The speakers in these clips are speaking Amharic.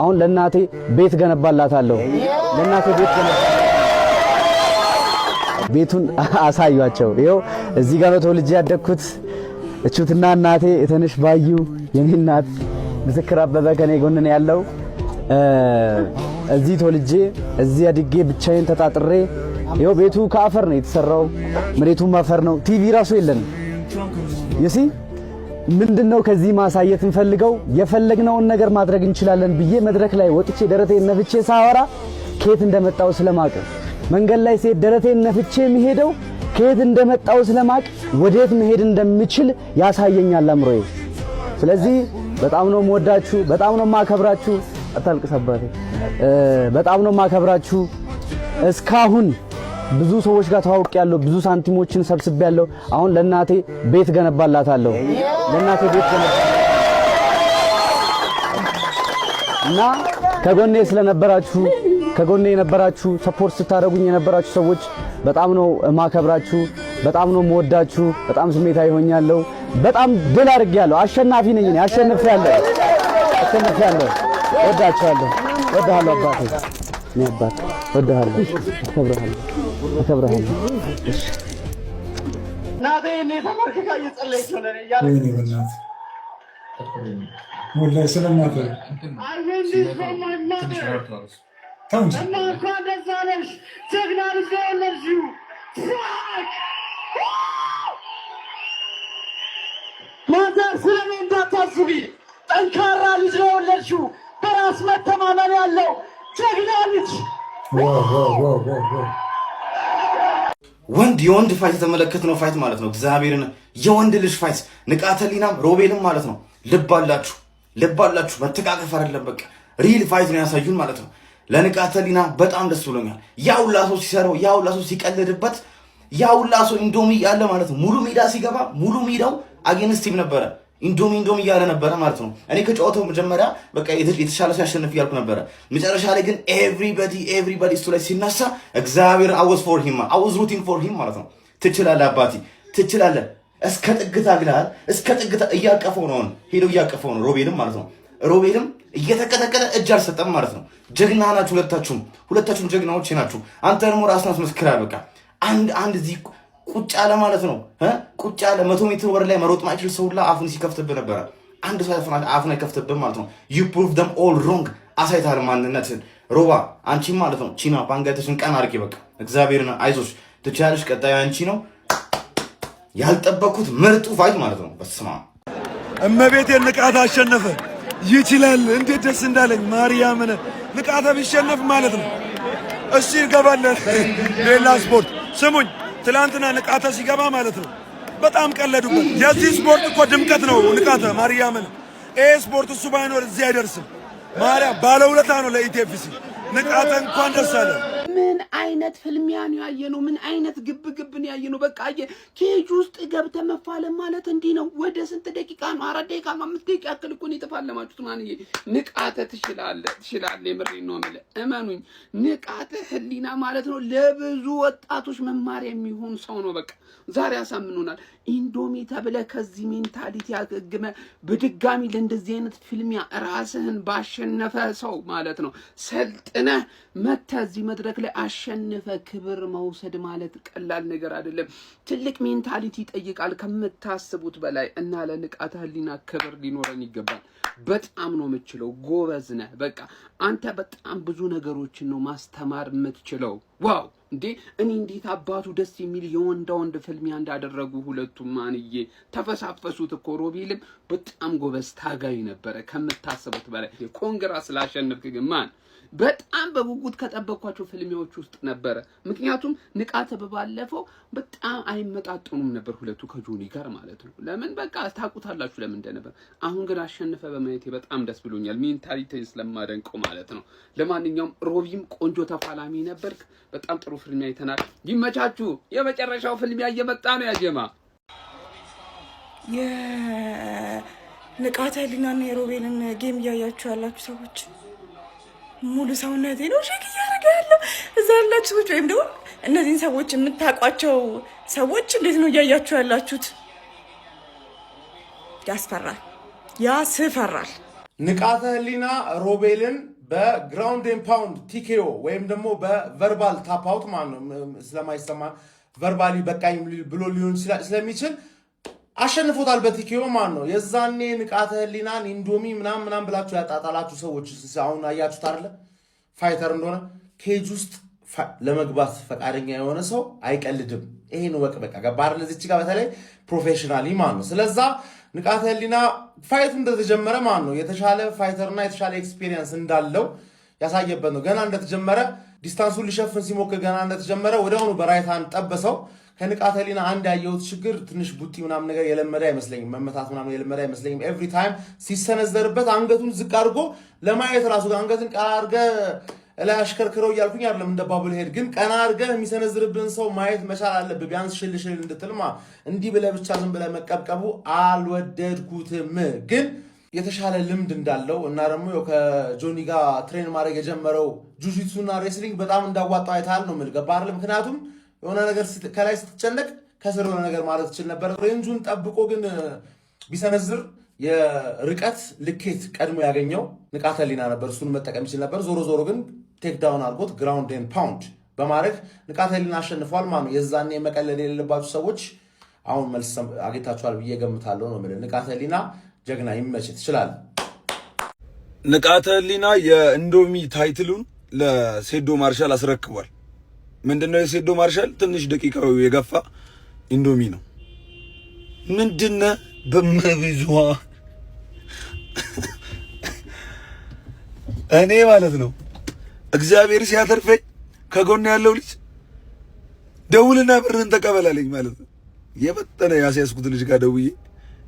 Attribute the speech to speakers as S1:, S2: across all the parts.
S1: አሁን ለናቴ ቤት ገነባላታለሁ ለናቴ ቤቱን አሳዩአቸው ይሄው እዚህ ጋር ነው ተወልጄ ያደግኩት እቹትና እናቴ እተነሽ ባዩ የኔ እናት ምስክር አበበ ከኔ ጎን ነው ያለው እዚህ ተወልጄ እዚህ አድጌ ብቻዬን ተጣጥሬ ይሄው ቤቱ ከአፈር ነው የተሰራው መሬቱም አፈር ነው ቲቪ ራሱ የለንም ይሲ ምንድነው ከዚህ ማሳየት እንፈልገው የፈለግነውን ነገር ማድረግ እንችላለን ብዬ መድረክ ላይ ወጥቼ ደረቴን ነፍቼ ሳወራ ከየት እንደመጣው ስለማቅ መንገድ ላይ ሴት ደረቴን ነፍቼ የሚሄደው ከየት እንደመጣው ስለማቅ ወዴት መሄድ እንደምችል ያሳየኛል አምሮዬ ስለዚህ በጣም ነው የምወዳችሁ በጣም ነው የማከብራችሁ አታልቅሰባቴ በጣም ነው የማከብራችሁ እስካሁን ብዙ ሰዎች ጋር ተዋውቂያለሁ ብዙ ሳንቲሞችን ሰብስቤያለሁ አሁን ለናቴ ቤት ገነባላታለሁ ለናቴ ቤት እና ከጎኔ ስለነበራችሁ ከጎኔ የነበራችሁ ሰፖርት ስታደርጉኝ የነበራችሁ ሰዎች በጣም ነው ማከብራችሁ በጣም ነው የምወዳችሁ በጣም ስሜታዊ ሆኛለሁ በጣም ድል አድርጌያለሁ አሸናፊ ነኝ እኔ አሸንፌያለሁ ወዳችኋለሁ ወዳሃለሁ አባቴ ነው አባቴ ወዳሃለሁ አከብራለሁ
S2: ናቴ እኔ ተመርክካ እየጸለይች ነው ለኔ
S3: ወላሂ ስለማፈ
S2: ማዘር ስለኔ እንዳታስቢ ጠንካራ ልጅ ነው የወለድሽው በራስ መተማመን ያለው ጀግና ልጅ
S4: ወንድ የወንድ ፋይት የተመለከትነው ፋይት ማለት ነው እግዚአብሔርን የወንድ ልጅ ፋይት ንቃተ ህሊናም ሮቤልም ማለት ነው ልብ አላችሁ መተቃቀፍ አይደለም በቃ ሪል ፋይት ነው ያሳዩን ማለት ነው ለንቃተ ህሊና በጣም ደስ ብሎኛል ያውላሶ ሲሰራው ያውላሶ ሲቀልድበት ያውላሶ ኢንዶሚ ያለ ማለት ነው ሙሉ ሜዳ ሲገባ ሙሉ ሜዳው አጌንስት ቲም ነበረ ኢንዶሚ ያለ ነበረ ማለት ነው እኔ ከጨዋታው መጀመሪያ በቃ የተሻለ ሲያሸንፍ ያልኩ ነበረ መጨረሻ ላይ ግን ኤቭሪባዲ እሱ ላይ ሲነሳ እግዚአብሔር I was rooting for him ማለት ነው ትችላለህ አባቲ ትችላለህ እስከ ጥግ ታግለሃል እስከ ጥግ እያቀፈው ነው ሄዶ እያቀፈው ነው ሮቤልም ማለት ነው ሮቤልም እየተቀጠቀጠ እጅ አልሰጠም ማለት ነው ጀግና ናችሁ ሁለታችሁም ጀግናዎች ናችሁ አንተ ደግሞ ራስህን አስመስክራለህ በቃ አንድ እዚህ ቁጭ አለ ማለት ነው ቁጭ አለ 100 ሜትር ወር ላይ መሮጥ ማይችል ሰውላ አፉን ሲከፍትብህ ነበር አንድ ሰው አፉን አይከፍትብህም ማለት ነው you prove them all wrong አሳይታል ማንነትን ሮባ አንቺ ማለት ነው ቺና ባንጋተሽን ቀን አርቂ በቃ እግዚአብሔርን አይዞሽ ትቻለሽ ቀጣዩ አንቺ ነው ያልጠበቁት ምርጡ ፋይት ማለት ነው በስማ
S3: እመቤቴ ንቃት አሸነፈ ይችላል እንዴት ደስ እንዳለኝ ማርያምን ንቃት ቢሸነፍ ማለት ነው እሺ ይገባለን ሌላ ስፖርት ስሙኝ ትላንትና ንቃተ ሲገባ ማለት ነው በጣም ቀለዱበት የዚህ ስፖርት እኮ ድምቀት ነው ንቃተ ማርያምን ስፖርት እሱ ባይኖር እዚህ አይደርስም ማርያም ባለውለታ ነው ለኢቲኤፍሲ ንቃተ እንኳን ደስ አለ
S5: ምን አይነት ፍልሚያን ያየነው ምን አይነት ግብግብን ያየነው በቃ ኬጅ ውስጥ ገብተ መፋለም ማለት እንዲህ ነው ወደ ስንት ደቂቃ ነው 4 ደቂቃ 5 ደቂቃ ያክል እኮ ነው የተፋለማችሁት ማንዬ ንቃተ ትችላለህ የምሬ ነው ማለት እመኑኝ ንቃተ ህሊና ማለት ነው ለብዙ ወጣቶች መማሪያ የሚሆን ሰው ነው በቃ ዛሬ ያሳምኑናል ኢንዶሚ ተብለ ከዚህ ሜንታሊቲ ያገግመ በድጋሚ ለእንደዚህ አይነት ፍልሚያ ራስህን ባሸነፈ ሰው ማለት ነው ሰልጥነ መተዚ መድረክ ላይ አሸነፈ ክብር መውሰድ ማለት ቀላል ነገር አይደለም ትልቅ ሜንታሊቲ ይጠይቃል ከምታስቡት በላይ እና ለንቃተ ህሊና ክብር ሊኖረን ይገባል በጣም ነው የምትችለው ጎበዝ ነህ በቃ አንተ በጣም ብዙ ነገሮችን ነው ማስተማር የምትችለው ዋው እንዴ እኔ እንዴት አባቱ ደስ የሚል የወንድ ፍልሚያ እንዳደረጉ ሁለቱም ማንዬ ተፈሳፈሱት እኮ ሮቤልም በጣም ጎበዝ ታጋይ ነበረ ከምታስቡት በላይ ኮንግራ ስላሸነፍክ ግን ማን በጣም በጉጉት ከጠበቅኳቸው ፍልሚያዎች ውስጥ ነበረ ምክንያቱም ንቃተ በባለፈው በጣም አይመጣጡንም ነበር ሁለቱ ከጆኒ ጋር ማለት ነው ለምን በቃ ታቁታላችሁ ለምን እንደነበር አሁን ግን አሸነፈ በማየቴ በጣም ደስ ብሎኛል ሜንታሊቲን ስለማደንቀው ማለት ነው ለማንኛውም ሮቢም ቆንጆ ተፋላሚ ነበርክ በጣም ጥሩ ፍልሚያ አይተናል ይመቻችሁ የመጨረሻው ፍልሚያ እየመጣ ነው ያጀማ
S6: የንቃተ ህሊናና የሮቤልን ጌም እያያችሁ ያላችሁ ሰዎች ሙሉ ሰውነቴ ነው ሸክ እያደረገ ያለው እዛ ያላችሁ ሰዎች ወይም ደግሞ እነዚህን ሰዎች የምታውቋቸው ሰዎች እንዴት ነው እያያችሁ ያላችሁት ያስፈራል ያስፈራል
S7: ንቃተ ህሊና ሮቤልን በግራውንድ ኤንድ ፓውንድ ቲኬኦ ወይም ደግሞ በቨርባል ታፕ አውት ስለማይሰማ ቨርባሊ በቃኝ ብሎ ሊሆን ስለሚችል አሸንፎታል በቲኬኦ የዛኔ ንቃተ ህሊናን ኢንዶሚ ምናምን ብላችሁ ያጣጣላችሁ ሰዎች አሁን አያችሁት አይደለ? ፋይተር እንደሆነ ኬጅ ውስጥ ለመግባት ፈቃደኛ የሆነ ሰው አይቀልድም። ይሄን ወቅ በቃ ገባር ለዚች ጋር በተለይ ፕሮፌሽናሊ ስለዛ ንቃተ ህሊና ፋይቱ እንደተጀመረ የተሻለ ፋይተርና የተሻለ ኤክስፒሪየንስ እንዳለው ያሳየበት ነው። ገና እንደተጀመረ ዲስታንሱን ሊሸፍን ሲሞክር ገና እንደተጀመረ ወዲያውኑ በራይት ሃንድ ጠበሰው። ከንቃተ ህሊና አንድ ያየሁት ችግር ትንሽ ቡጢ ምናምን ነገር የለመደ አይመስለኝም። መመታት ምናምን የለመደ አይመስለኝም። ኤቭሪ ታይም ሲሰነዘርበት አንገቱን ዝቅ አድርጎ ለማየት ራሱ አንገቱን ቀና አድርገ ላይ አሽከርክረው እያልኩኝ አይደለም እንደ ባቡል ሄድ ግን ቀና አድርገ የሚሰነዝርብን ሰው ማየት መቻል አለብህ። ቢያንስ ሽልሽል እንድትልማ እንዲህ ብለህ ብቻ ዝም ብለህ መቀብቀቡ አልወደድኩትም። ግን የተሻለ ልምድ እንዳለው እና ደግሞ ከጆኒ ጋር ትሬን ማድረግ የጀመረው ጁጂትሱና ሬስሊንግ በጣም እንዳዋጣው አይታል ነው የምልህ። ገባህ አይደል? ምክንያቱም የሆነ ነገር ከላይ ስትጨነቅ ከስር የሆነ ነገር ማለት ትችል ነበር። ሬንጁን ጠብቆ ግን ቢሰነዝር የርቀት ልኬት ቀድሞ ያገኘው ንቃተ ህሊና ነበር። እሱን መጠቀም ይችል ነበር። ዞሮ ግን ቴክ ዳውን አድርጎት ግራውንድ ኤንድ ፓውንድ በማድረግ ንቃተ ህሊና አሸንፏል ማለት ነው። የዛኔ መቀለል የሌለባችሁ ሰዎች አሁን መልስ አግኝታችኋል ብዬ ገምታለሁ ነው የምልህ። ንቃተ ህሊና ጀግና ይመች ትችላል።
S3: ንቃተ ህሊና የኢንዶሚ ታይትሉን ለሴዶ ማርሻል አስረክቧል። ምንድነው የሴዶ ማርሻል ትንሽ ደቂቃው የገፋ ኢንዶሚ ነው። ምንድነው በመብዙ እኔ ማለት ነው እግዚአብሔር ሲያተርፈኝ ከጎን ያለው ልጅ ደውልና ብርህን ተቀበላለኝ ማለት ነው። የበጠነ ያስያዝኩት ልጅ ጋር ደውዬ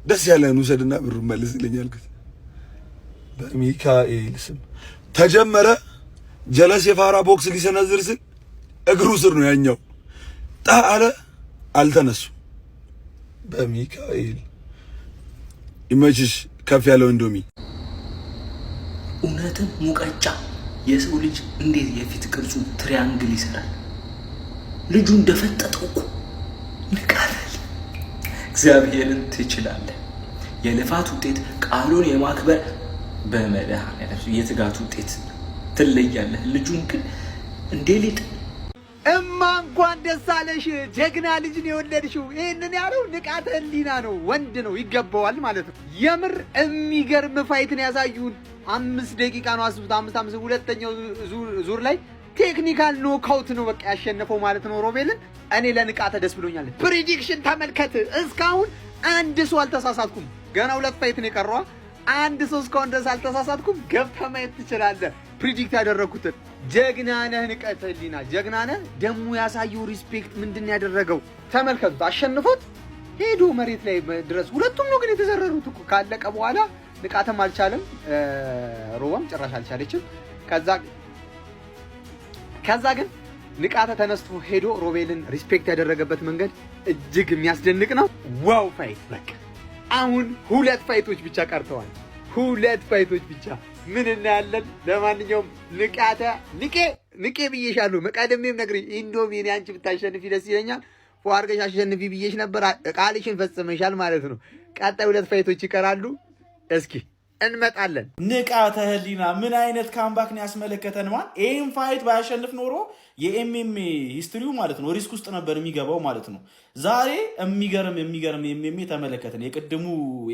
S3: ደስ ያለህን ውሰድና ብሩን መልስልኝ አልኩት። በሚካኤል ስም ተጀመረ። ጀለስ የፋራ ቦክስ ሊሰነዝር ስል እግሩ ስር ነው ያኛው ጣለ። አልተነሱ። በሚካኤል ይመችሽ ከፍ ያለው ኢንዶሚ።
S8: እውነትም ሙቀጫ የሰው ልጅ እንዴት የፊት ቅርጹ ትሪያንግል ይሰራል? ልጁ እንደፈጠጠው እኮ ንቃተል። እግዚአብሔርን ትችላለህ። የልፋት ውጤት ቃሉን የማክበር በመድኃኒዓለም የትጋት ውጤት ትለያለህ። ልጁን ግን እንዴ ሊጥ
S2: እማ እንኳን ደስ አለሽ፣ ጀግና ልጅ ነው የወለድሽው። ይሄንን ያለው ንቃተ ህሊና ነው፣ ወንድ ነው፣ ይገባዋል ማለት ነው። የምር የሚገርም ፋይትን ያሳዩን 5 ደቂቃ ነው አስቡት። 5 ሁለተኛው ዙር ላይ ቴክኒካል ኖካውት ነው በቃ ያሸነፈው ማለት ነው ሮቤልን። እኔ ለንቃተ ደስ ብሎኛል። ፕሪዲክሽን ተመልከት። እስካሁን አንድ ሰው አልተሳሳትኩም። ገና 2 ፋይት ነው የቀረው። አንድ ሰው እስካሁን ድረስ አልተሳሳትኩም። ገብተህ ማየት ትችላለህ። ፕሪዲክት ያደረኩትን ጀግና ነህ ንቃተ ህሊና፣ ጀግና ነህ። ደሙ ያሳየው ሪስፔክት ምንድን ያደረገው ተመልከቱት። አሸንፎት ሄዶ መሬት ላይ ድረስ ሁለቱም ነው ግን የተዘረሩት እኮ። ካለቀ በኋላ ንቃተም አልቻለም፣ ሮባም ጭራሽ አልቻለችም። ከዛ ግን ንቃተ ተነስቶ ሄዶ ሮቤልን ሪስፔክት ያደረገበት መንገድ እጅግ የሚያስደንቅ ነው። ዋው ፋይት! በቃ አሁን 2 ፋይቶች ብቻ ቀርተዋል። 2 ፋይቶች ብቻ ምን እናያለን? ለማንኛውም ንቃተ ንቄ ብዬሻለሁ። መቀደሜም ነግሪ ኢንዶሚ እኔ አንቺ ብታሸንፊ ደስ ይለኛል። ፏርገሽ አሸንፊ ብዬሽ ነበር። ቃልሽን ፈጽመሻል ማለት ነው። ቀጣይ 2 ፋይቶች ይቀራሉ። እስኪ እንመጣለን።
S4: ንቃተ ህሊና ምን አይነት ካምባክ ነው ያስመለከተን? ይህም ፋይት ባያሸንፍ ኖሮ የኤምኤምኤ ሂስትሪው ማለት ነው ሪስክ ውስጥ ነበር የሚገባው ማለት ነው። ዛሬ የሚገርም ኤምኤምኤ ተመለከተን። የቅድሙ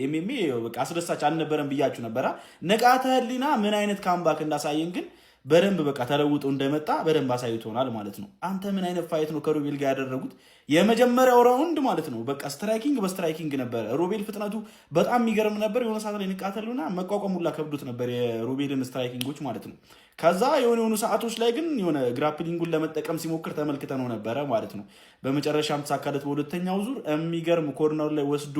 S4: ኤምኤምኤ በቃ አስደሳች አልነበረም ብያችሁ ነበራ። ንቃተ ህሊና ምን አይነት ካምባክ እንዳሳየን ግን በደንብ በቃ ተለውጦ እንደመጣ በደንብ አሳይቶናል ማለት ነው። አንተ ምን አይነት ፋይት ነው ከሮቤል ጋር ያደረጉት? የመጀመሪያው ራውንድ ማለት ነው በቃ ስትራይኪንግ በስትራይኪንግ ነበር። ሮቤል ፍጥነቱ በጣም የሚገርም ነበር። የሆነ ሰዓት ላይ ንቃተ ህሊና መቋቋሙላ ከብዶት ነበር የሮቤልን ስትራይኪንጎች ማለት ነው። ከዛ የሆኑ ሰዓቶች ላይ ግን የሆነ ግራፕሊንጉን ለመጠቀም ሲሞክር ተመልክተነው ነበረ ማለት ነው። በመጨረሻም ተሳካለት። በሁለተኛው ዙር የሚገርም ኮርነር ላይ ወስዶ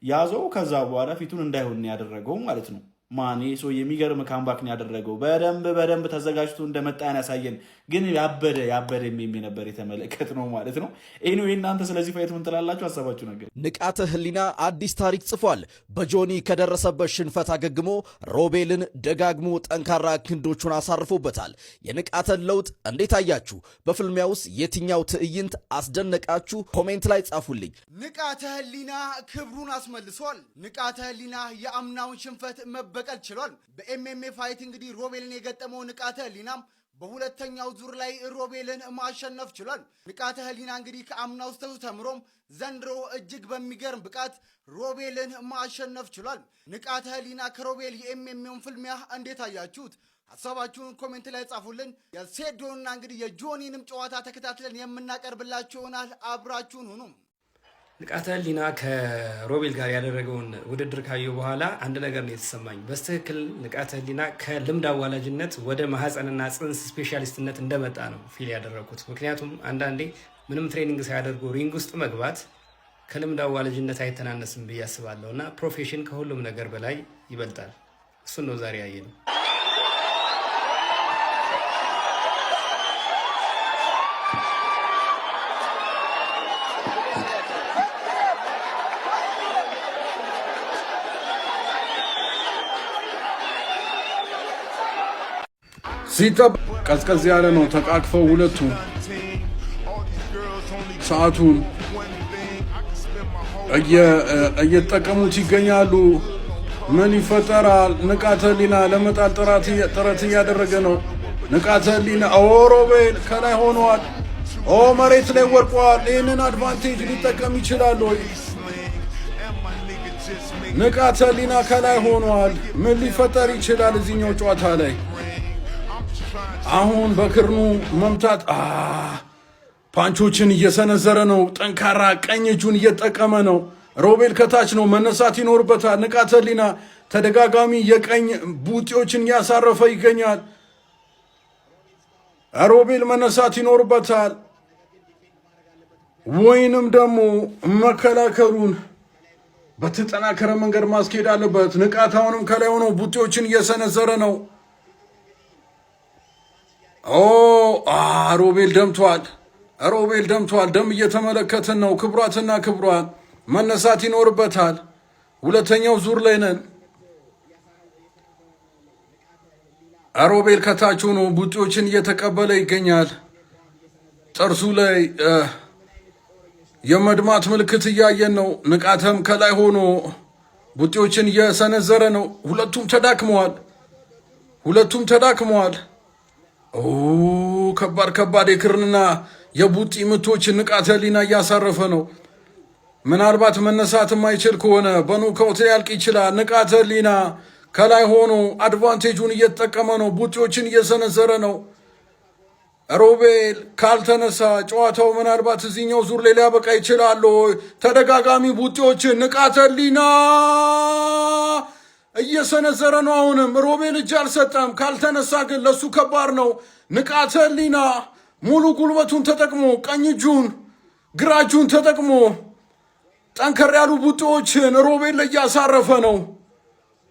S4: ያዘው። ከዛ በኋላ ፊቱን እንዳይሆን ያደረገው ማለት ነው። ማኔ ሰው የሚገርም ካምባክን ያደረገው በደንብ ተዘጋጅቶ እንደመጣን ያሳየን። ግን ያበደ ነበር የተመለከትነው ማለት ነው። ኤኒዌይ እናንተ ስለዚህ ፋይት ምን ትላላችሁ? ሐሳባችሁ ነገር።
S9: ንቃተ ህሊና አዲስ ታሪክ ጽፏል። በጆኒ ከደረሰበት ሽንፈት አገግሞ ሮቤልን ደጋግሞ ጠንካራ ክንዶቹን አሳርፎበታል። የንቃተን ለውጥ እንዴት አያችሁ? በፍልሚያ ውስጥ የትኛው ትዕይንት አስደነቃችሁ? ኮሜንት ላይ ጻፉልኝ።
S10: ንቃተ ህሊና ክብሩን አስመልሷል። ንቃተ ህሊና የአምናውን ሽንፈት
S2: መበቀል ችሏል። በኤምኤምኤ ፋይት እንግዲህ ሮቤልን የገጠመው ንቃተ ህሊናም በሁለተኛው ዙር ላይ ሮቤልን ማሸነፍ ችሏል። ንቃተ ህሊና እንግዲህ ከአምናው ስህተቱ ተምሮም ዘንድሮ እጅግ በሚገርም ብቃት ሮቤልን ማሸነፍ ችሏል። ንቃተ ህሊና ከሮቤል የኤምኤምኤውን ፍልሚያ እንዴት አያችሁት? ሀሳባችሁን ኮሜንት ላይ ጻፉልን። የሴዶንና እንግዲህ የጆኒንም ጨዋታ ተከታትለን የምናቀርብላችሁ ይሆናል። አብራችሁን ሁኑ።
S10: ንቃተ ህሊና ከሮቤል ጋር ያደረገውን ውድድር ካየሁ በኋላ አንድ ነገር ነው የተሰማኝ። በስትክክል ንቃተ ህሊና ከልምድ አዋላጅነት ወደ ማህፀንና ጽንስ ስፔሻሊስትነት እንደመጣ ነው ፊል ያደረኩት። ምክንያቱም አንዳንዴ ምንም ትሬኒንግ ሳያደርጉ ሪንግ ውስጥ መግባት ከልምድ አዋላጅነት አይተናነስም ብዬ አስባለሁ እና ፕሮፌሽን ከሁሉም ነገር በላይ ይበልጣል። እሱን ነው ዛሬ ያየነው።
S3: ሲጠብ ቀዝቀዝ ያለ ነው። ተቃቅፈው ሁለቱ ሰዓቱን እየተጠቀሙት ይገኛሉ። ምን ይፈጠራል? ንቃተ ህሊና ለመጣል ጥረት እያደረገ ነው። ንቃተ ህሊና ሮቤል ከላይ ሆኗል። መሬት ላይ ወርቋል። ይህንን አድቫንቴጅ ሊጠቀም ይችላል ወይ? ንቃተ ህሊና ከላይ ሆኗል። ምን ሊፈጠር ይችላል እዚህኛው ጨዋታ ላይ? አሁን በክርኑ መምታት ፓንቾችን እየሰነዘረ ነው። ጠንካራ ቀኝ እጁን እየተጠቀመ ነው። ሮቤል ከታች ነው፣ መነሳት ይኖርበታል። ንቃተ ህሊና ተደጋጋሚ የቀኝ ቡጢዎችን እያሳረፈ ይገኛል። ሮቤል መነሳት ይኖርበታል፣ ወይንም ደግሞ መከላከሉን በተጠናከረ መንገድ ማስኬድ አለበት። ንቃታውንም ከላይ ሆኖ ቡጢዎችን እየሰነዘረ ነው። ሮቤል ደምቷል። ሮቤል ደምቷል። ደም እየተመለከትን ነው። ክቡራትና ክቡራን መነሳት ይኖርበታል። ሁለተኛው ዙር ላይ ነን። ሮቤል ከታች ሆኖ ቡጢዎችን እየተቀበለ ይገኛል። ጥርሱ ላይ የመድማት ምልክት እያየን ነው። ንቃተም ከላይ ሆኖ ቡጢዎችን እየሰነዘረ ነው። ሁለቱም ተዳክመዋል። ከባድ የክርንና የቡጢ ምቶች ንቃተ ህሊና እያሳረፈ ነው። ምናልባት መነሳት የማይችል ከሆነ በኖካውት ሊያልቅ ይችላል። ንቃተ ህሊና ከላይ ሆኖ አድቫንቴጁን እየተጠቀመ ነው። ቡጢዎችን እየሰነዘረ ነው። ሮቤል ካልተነሳ ጨዋታው ምናልባት እዚህኛው ዙር ላይ ሊያበቃ ይችላል። ተደጋጋሚ ቡጢዎችን ንቃተ ህሊና እየሰነዘረ ነው። አሁንም ሮቤል እጅ አልሰጠም። ካልተነሳ ግን ለሱ ከባድ ነው። ንቃተ ህሊና ሙሉ ጉልበቱን ተጠቅሞ ቀኝ እጁን ግራ እጁን ተጠቅሞ ጠንከር ያሉ ቡጢዎችን ሮቤል ላይ እያሳረፈ ነው።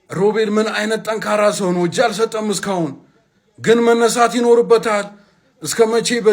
S3: ሮቤል ምን አይነት ጠንካራ ሰው ነው! እጅ አልሰጠም እስካሁን፣ ግን መነሳት ይኖርበታል። እስከ መቼ